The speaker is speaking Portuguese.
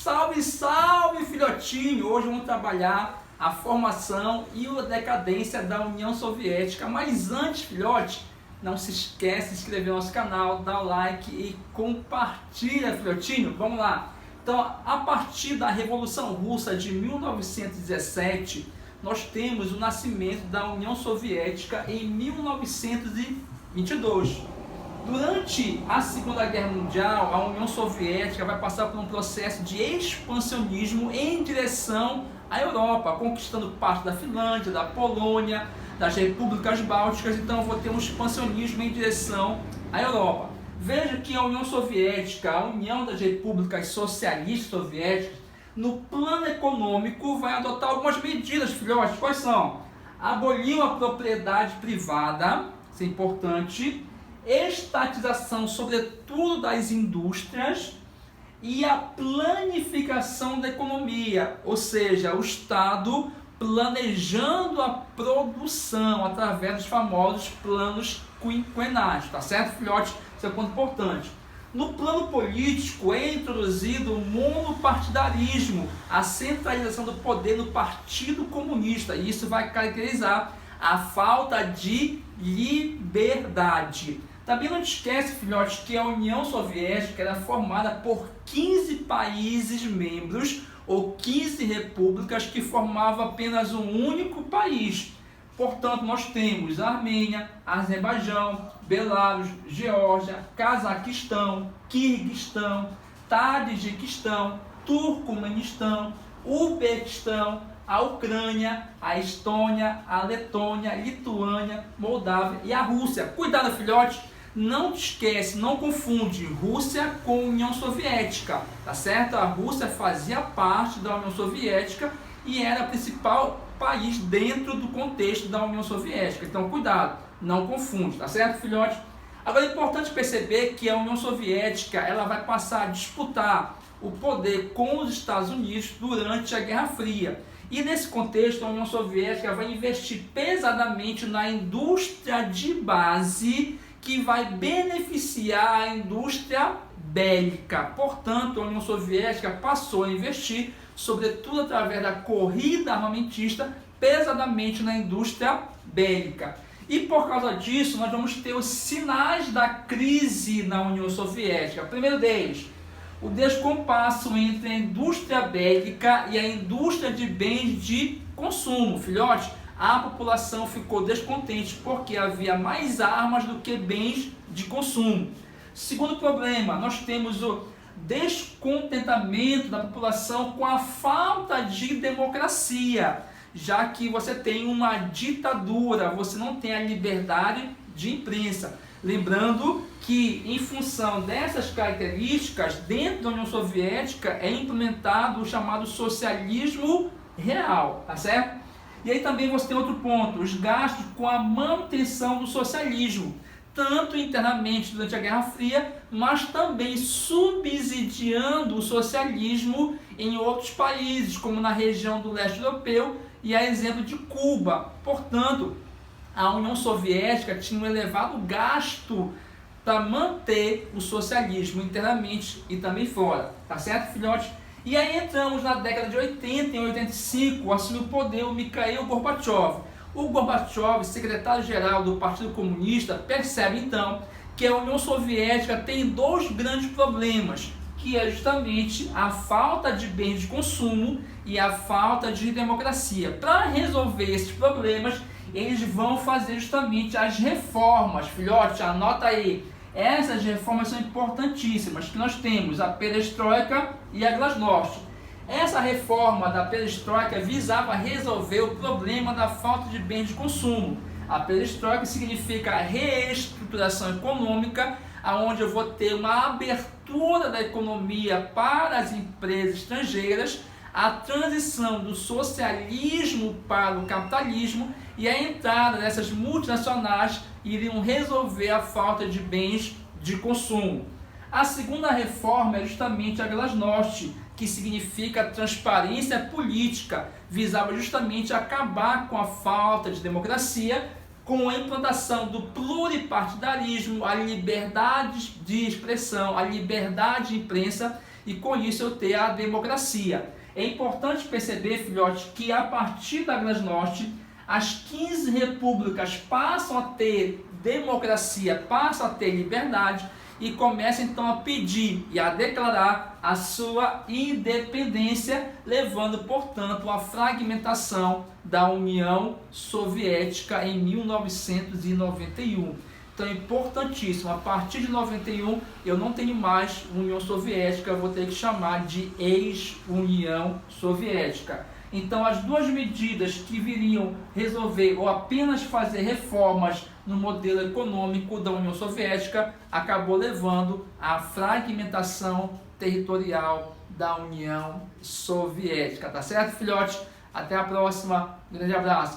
Salve, salve, filhotinho! Hoje vamos trabalhar a formação e a decadência da União Soviética. Mas antes, filhote, não se esquece de se inscrever no nosso canal, dar o like e compartilha, filhotinho. Vamos lá! Então, a partir da Revolução Russa de 1917, nós temos o nascimento da União Soviética em 1922. Durante a Segunda Guerra Mundial, a União Soviética vai passar por um processo de expansionismo em direção à Europa, conquistando parte da Finlândia, da Polônia, das repúblicas bálticas. Então, vou ter um expansionismo em direção à Europa. Veja que a União Soviética, a União das Repúblicas Socialistas Soviéticas, no plano econômico, vai adotar algumas medidas, filhotes. Quais são? Aboliu a propriedade privada, isso é importante, estatização, sobretudo das indústrias, e a planificação da economia, ou seja, o Estado planejando a produção através dos famosos planos quinquenais, tá certo, filhote? Isso é um ponto importante. No plano político é introduzido o monopartidarismo, a centralização do poder no Partido Comunista, e isso vai caracterizar a falta de liberdade. Também não te esquece, filhote, que a União Soviética era formada por 15 países membros ou 15 repúblicas que formavam apenas um único país. Portanto, nós temos a Armênia, Azerbaijão, Belarus, Geórgia, Cazaquistão, Quirguistão, Tajiquistão, Turcomenistão, Uzbequistão, a Ucrânia, a Estônia, a Letônia, Lituânia, Moldávia e a Rússia. Cuidado, filhote! Não te esquece, não confunde Rússia com União Soviética, tá certo? A Rússia fazia parte da União Soviética e era o principal país dentro do contexto da União Soviética. Então, cuidado, não confunde, tá certo, filhote? Agora, é importante perceber que a União Soviética ela vai passar a disputar o poder com os Estados Unidos durante a Guerra Fria. E nesse contexto, a União Soviética vai investir pesadamente na indústria de base, que vai beneficiar a indústria bélica. Portanto, a União Soviética passou a investir, sobretudo através da corrida armamentista, pesadamente na indústria bélica. E por causa disso, nós vamos ter os sinais da crise na União Soviética. Primeiro deles, o descompasso entre a indústria bélica e a indústria de bens de consumo. Filhote, a população ficou descontente porque havia mais armas do que bens de consumo. Segundo problema, nós temos o descontentamento da população com a falta de democracia, já que você tem uma ditadura, você não tem a liberdade de imprensa. Lembrando que, em função dessas características, dentro da União Soviética é implementado o chamado socialismo real, tá certo? E aí também você tem outro ponto, os gastos com a manutenção do socialismo, tanto internamente durante a Guerra Fria, mas também subsidiando o socialismo em outros países, como na região do leste europeu e a exemplo de Cuba. Portanto, a União Soviética tinha um elevado gasto para manter o socialismo internamente e também fora, tá certo, filhote? E aí entramos na década de 80, em 85, assumiu o poder o Mikhail Gorbachev. O Gorbachev, secretário-geral do Partido Comunista, percebe então que a União Soviética tem dois grandes problemas, que é justamente a falta de bens de consumo e a falta de democracia. Para resolver esses problemas, eles vão fazer justamente as reformas. Filhote, anota aí. Essas reformas são importantíssimas, que nós temos a perestroika e a glasnost. Essa reforma da perestroika visava resolver o problema da falta de bens de consumo. A perestroika significa a reestruturação econômica, onde eu vou ter uma abertura da economia para as empresas estrangeiras, a transição do socialismo para o capitalismo e a entrada dessas multinacionais iriam resolver a falta de bens de consumo. A segunda reforma é justamente a glasnost, que significa transparência política, visava justamente acabar com a falta de democracia, com a implantação do pluripartidarismo, a liberdade de expressão, a liberdade de imprensa e com isso eu ter a democracia. É importante perceber, filhote, que a partir da Glasnost, as 15 repúblicas passam a ter democracia, passam a ter liberdade e começam então a pedir e a declarar a sua independência, levando, portanto, à fragmentação da União Soviética em 1991. Então é importantíssimo, a partir de 91 eu não tenho mais União Soviética, eu vou ter que chamar de ex-União Soviética. Então as duas medidas que viriam resolver ou apenas fazer reformas no modelo econômico da União Soviética acabou levando à fragmentação territorial da União Soviética. Tá certo, filhote? Até a próxima. Um grande abraço.